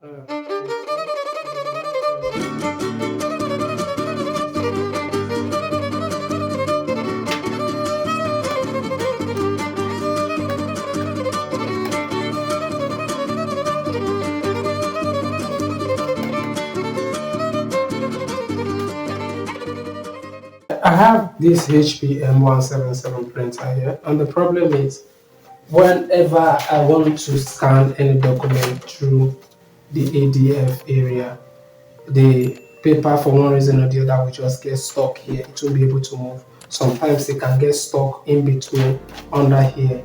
I have this HP M177 printer here, and the problem is whenever I want to scan any document through the ADF area, the paper for one reason or the other will just get stuck here. It won't be able to move. Sometimes it can get stuck in between under here,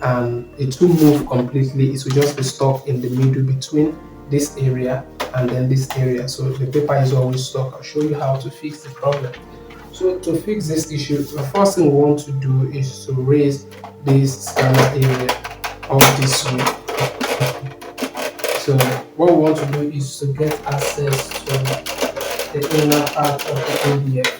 and it will move completely. It will just be stuck in the middle between this area and then this area. So the paper is always stuck. I'll show you how to fix the problem. So to fix this issue, the first thing we want to do is to raise this scanner area up this way. So what we want to do is to get access to the inner part of the ADF.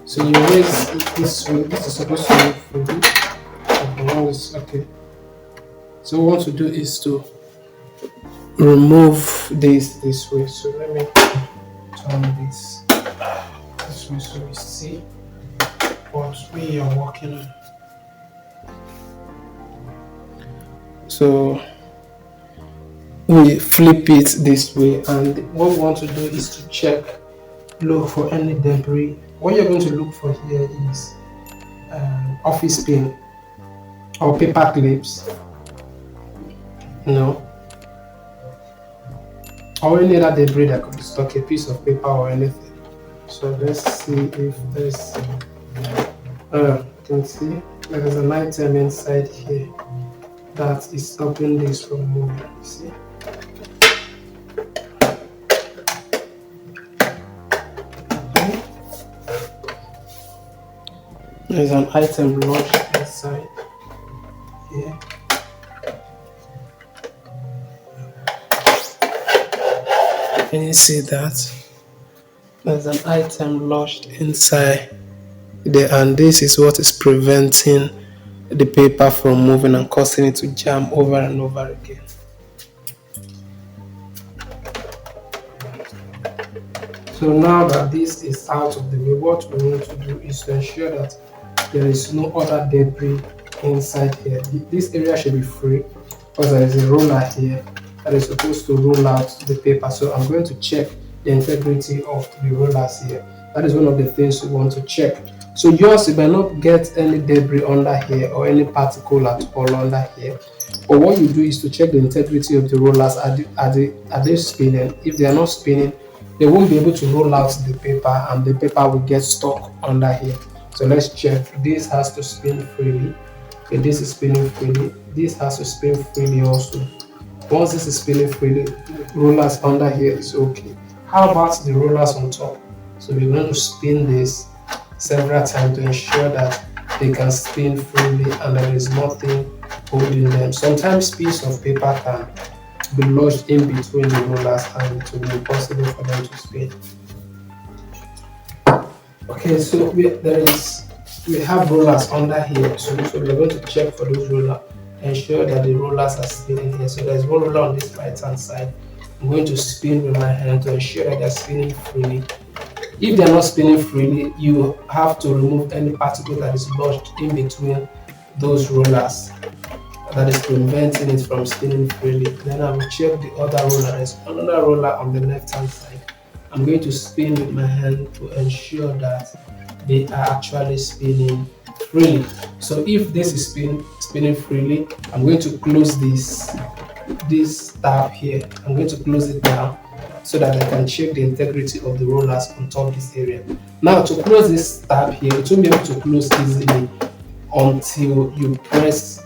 So you raise it this way. This is supposed to move freely. Okay. So what we want to do is to remove this way. So let me turn this way so we see what we are working on. So we flip it this way, and what we want to do is to look for any debris. What you're going to look for here is office pin or paper clips, or any other debris that could be stuck, a piece of paper or anything. So let's see if there's you can see there's an item inside here that is stopping this from moving. See? There's an item lodged inside here. Can you see that? There's an item lodged inside there, and this is what is preventing the paper from moving and causing it to jam over and over again. So now that this is out of the way, what we need to do is to ensure that there is no other debris inside here. This area should be free because there is a roller here that is supposed to roll out the paper. So I'm going to check the integrity of the rollers here. That is one of the things we want to check. So yours, you may not get any debris under here or any particle at all under here. But what you do is to check the integrity of the rollers. Are they spinning? If they are not spinning, they won't be able to roll out the paper, and the paper will get stuck under here. So let's check. This has to spin freely. Okay, this is spinning freely. This has to spin freely also. Once this is spinning freely, the rollers under here is okay. How about the rollers on top? So we're going to spin this several times to ensure that they can spin freely and there is nothing holding them. Sometimes piece of paper can be lodged in between the rollers and it will be impossible for them to spin. Okay, so we have rollers under here, so we're going to check for those rollers, ensure that the rollers are spinning here. So there's one roller on this right hand side. I'm going to spin with my hand to ensure that they're spinning freely. If they're not spinning freely, you have to remove any particle that is lodged in between those rollers that is preventing it from spinning freely. Then I will check the other roller. There's another roller on the left hand side. I'm going to spin with my hand to ensure that they are actually spinning freely. So if this is spinning freely, I'm going to close this tab here. I'm going to close it down so that I can check the integrity of the rollers on top of this area. Now to close this tab here, it won't be able to close easily until you compress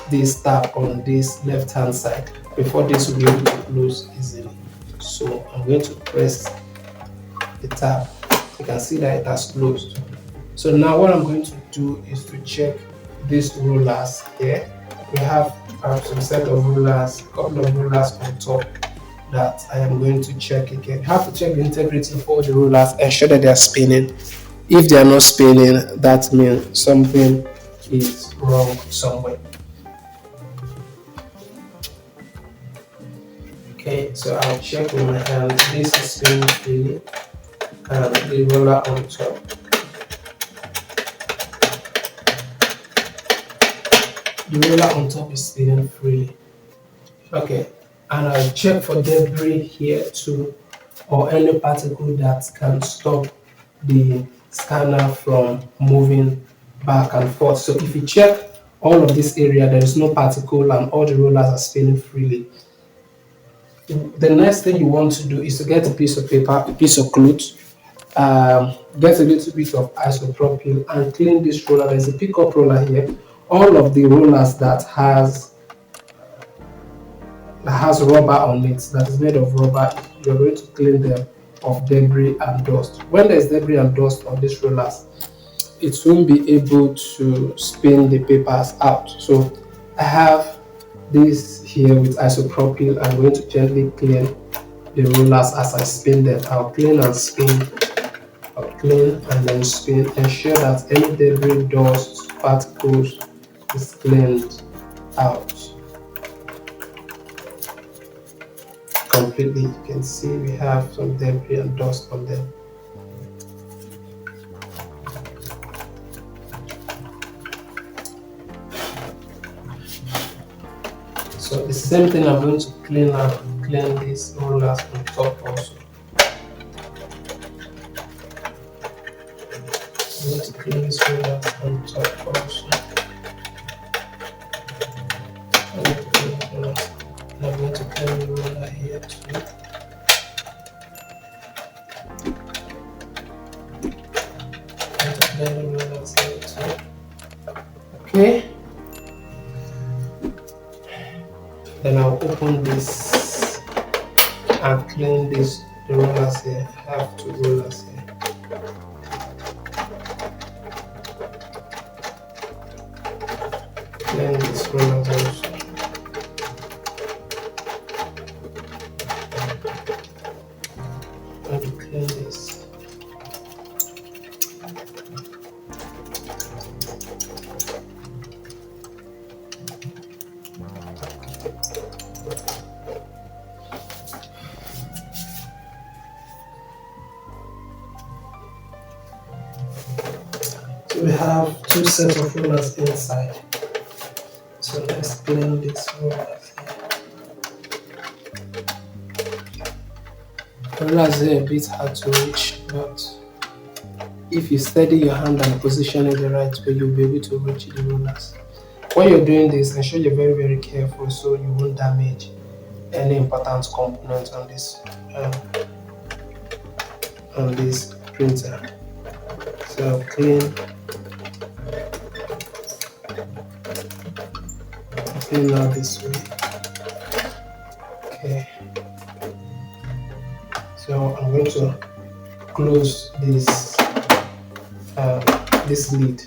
this tab on this left hand side. Before this will be able to close easily. So I'm going to press the tab. You can see that it has closed. So now what I'm going to do is to check these rollers here. We have some set of rollers, a couple of rollers on top that I am going to check again. You have to check the integrity of all the rollers, ensure that they are spinning. If they are not spinning, that means something is wrong somewhere. Okay, so I'll check with my hand. This is spinning freely, and the roller on top. The roller on top is spinning freely. Okay, and I'll check for debris here too, or any particle that can stop the scanner from moving back and forth. So if you check all of this area, there is no particle and all the rollers are spinning freely. The next thing you want to do is to get a piece of paper, a piece of cloth, get a little bit of isopropyl and clean this roller. There's a pickup roller here. All of the rollers that has rubber on it, that is made of rubber, you're going to clean them of debris and dust. When there's debris and dust on these rollers, it won't be able to spin the papers out. So I have this here with isopropyl. I'm going to gently clean the rollers as I spin them. I'll clean and spin, I'll clean and then spin. Ensure that any debris, dust, particles is cleaned out completely. You can see we have some debris and dust on them. So the same thing I'm going to clean these rollers on top also. I'm going to clean these rollers on top also. I'm going to clean the roller here too. I'm going to clean the rollers here too. Okay. Then I'll open this and clean the rollers here. I have two rollers here. Clean these rollers also. I'm going to clean this. So we have two sets of rollers inside. So let's clean these rollers here. The rollers are a bit hard to reach, but if you steady your hand and position it the right way, you'll be able to reach the rollers. When you're doing this, ensure you're very, very careful so you won't damage any important component on this printer. So clean out this way. Okay. So I'm going to close this lid.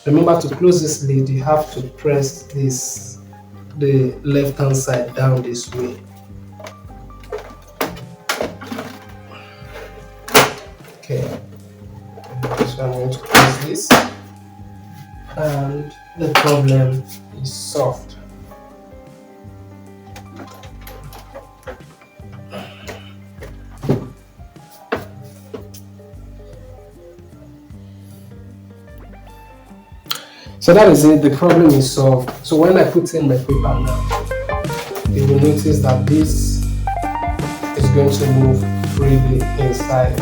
Remember, to close this lid, you have to press the left hand side down this way. Okay. So I'm going to close this, and the problem is solved. So that is it, the problem is solved. So when I put in my paper now, you will notice that this is going to move freely inside